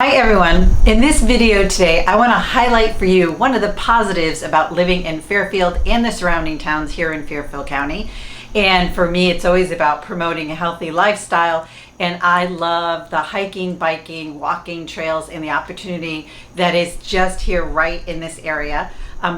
Hi everyone, in this video today I want to highlight for you one of the positives about living in Fairfield and the surrounding towns here in Fairfield County. And for me it's always about promoting a healthy lifestyle, and I love the hiking, biking, walking trails and the opportunity that is just here right in this area.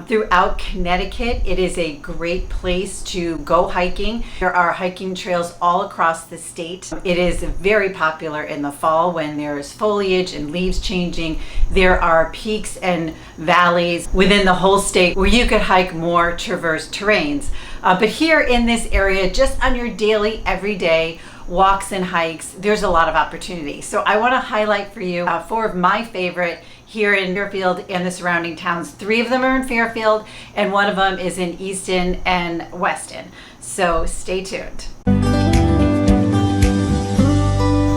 Throughout Connecticut, it is a great place to go hiking. There are hiking trails all across the state. It is very popular in the fall when there's foliage and leaves changing. There are peaks and valleys within the whole state where you could hike more traversed terrains. But here in this area, just on your daily, everyday walks and hikes, there's a lot of opportunity. So I want to highlight for you four of my favorite here in Fairfield and the surrounding towns. Three of them are in Fairfield and one of them is in Easton and Weston. So stay tuned.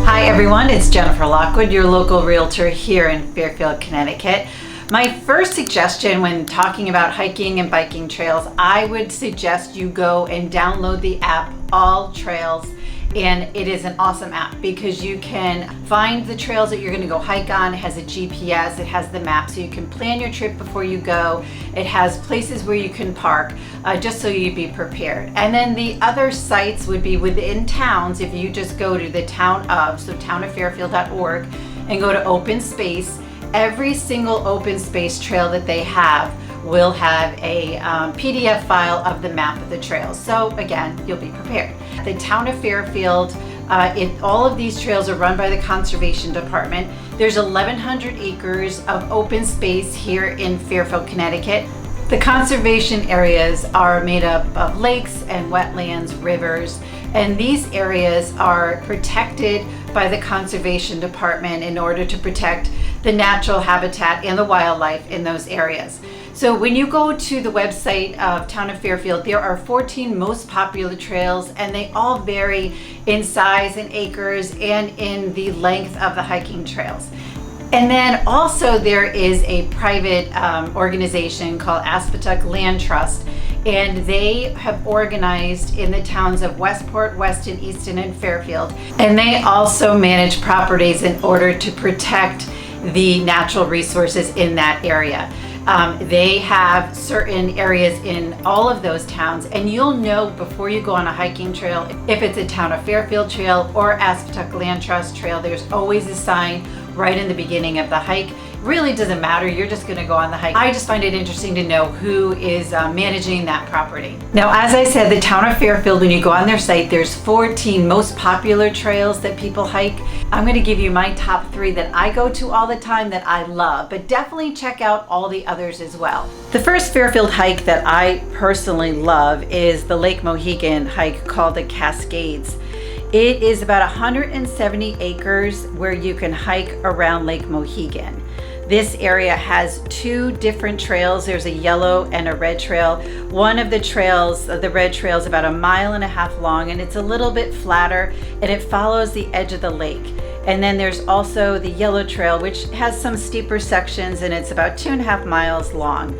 Hi everyone, it's Jennifer Lockwood, your local realtor here in Fairfield, Connecticut. My first suggestion when talking about hiking and biking trails, I would suggest you go and download the app All Trails. And it is an awesome app because you can find the trails that you're going to go hike on. It has a GPS, it has the map, so you can plan your trip before you go. It has places where you can park, just so you'd be prepared. And then the other sites would be within towns. If you just go to the town of, so townoffairfield.org, and go to open space, every single open space trail that they have will have a PDF file of the map of the trails. So again, you'll be prepared. The town of Fairfield, all of these trails are run by the Conservation Department. There's 1,100 acres of open space here in Fairfield, Connecticut. The conservation areas are made up of lakes and wetlands, rivers, and these areas are protected by the Conservation Department in order to protect the natural habitat and the wildlife in those areas. So when you go to the website of Town of Fairfield, there are 14 most popular trails, and they all vary in size and acres and in the length of the hiking trails. And then also there is a private organization called Aspetuck Land Trust, and they have organized in the towns of Westport, Weston, Easton, and Fairfield. And they also manage properties in order to protect the natural resources in that area. They have certain areas in all of those towns, and you'll know before you go on a hiking trail if it's a Town of Fairfield trail or Aspetuck Land Trust trail. There's always a sign right in the beginning of the hike. Really doesn't matter, you're just going to go on the hike. I just find it interesting to know who is managing that property. Now, as I said, the Town of Fairfield, when you go on their site, there's 14 most popular trails that people hike. I'm going to give you my top 3 that I go to all the time that I love, but definitely check out all the others as well. The first Fairfield hike that I personally love is the Lake Mohegan hike called the Cascades. It is about 170 acres where you can hike around Lake Mohegan. This area has 2 different trails. There's a yellow and a red trail. One of the trails, the red trail, is about 1.5 miles long, and it's a little bit flatter, and it follows the edge of the lake. And then there's also the yellow trail, which has some steeper sections, and it's about 2.5 miles long.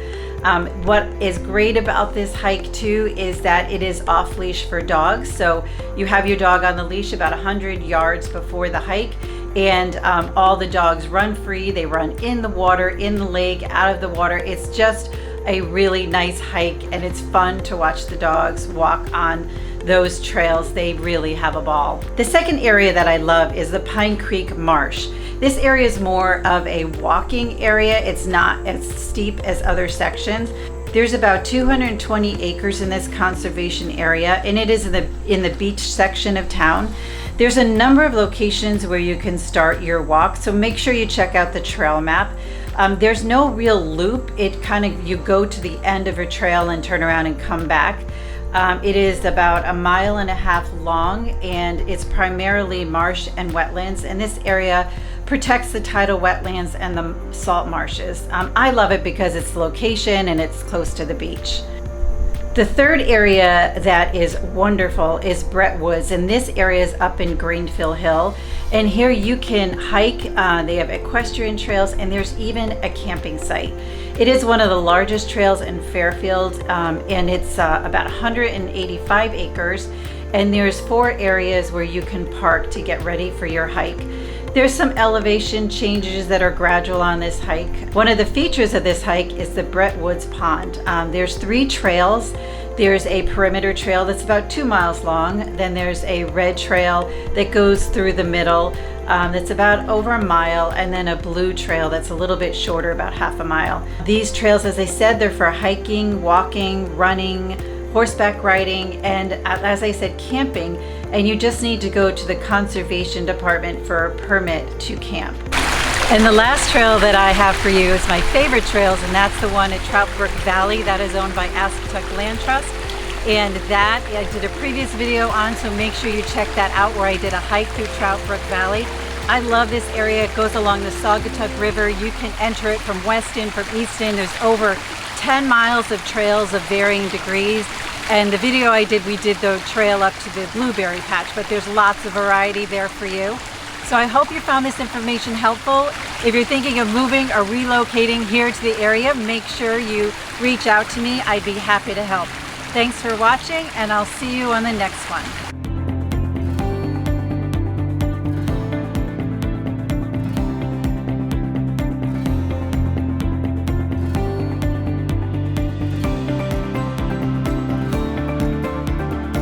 What is great about this hike too is that it is off leash for dogs. So you have your dog on the leash about 100 yards before the hike, and all the dogs run free. They run in the water, in the lake, out of the water. It's just a really nice hike, and it's fun to watch the dogs walk on those trails. They really have a ball. The second area that I love is the Pine Creek Marsh. This area is more of a walking area. It's not as steep as other sections. There's about 220 acres in this conservation area, and it is in the beach section of town. There's a number of locations where you can start your walk, so make sure you check out the trail map. There's no real loop. You go to the end of a trail and turn around and come back. It is about 1.5 miles long, and it's primarily marsh and wetlands, and this area protects the tidal wetlands and the salt marshes. I love it because it's the location and it's close to the beach. The third area that is wonderful is Brett Woods, and this area is up in Greenfield Hill, and here you can hike. They have equestrian trails, and there's even a camping site. It is one of the largest trails in Fairfield, and it's about 185 acres, and there's 4 areas where you can park to get ready for your hike. There's some elevation changes that are gradual on this hike. One of the features of this hike is the Brett Woods Pond. There's 3 trails. There's a perimeter trail that's about 2 miles long. Then there's a red trail that goes through the middle that's about over a mile, and then a blue trail that's a little bit shorter, about half a mile. These trails, as I said, they're for hiking, walking, running, horseback riding, and as I said, camping. And you just need to go to the conservation department for a permit to camp. And the last trail that I have for you is my favorite trails, and that's the one at Trout Brook Valley that is owned by Asketuck Land Trust. And that I did a previous video on, so make sure you check that out, where I did a hike through Trout Brook Valley. I love this area. It goes along the Saugatuck River. You can enter it from Weston, from Easton. There's over 10 miles of trails of varying degrees. And the video I did, we did the trail up to the blueberry patch, but there's lots of variety there for you. So I hope you found this information helpful. If you're thinking of moving or relocating here to the area, make sure you reach out to me. I'd be happy to help. Thanks for watching, and I'll see you on the next one.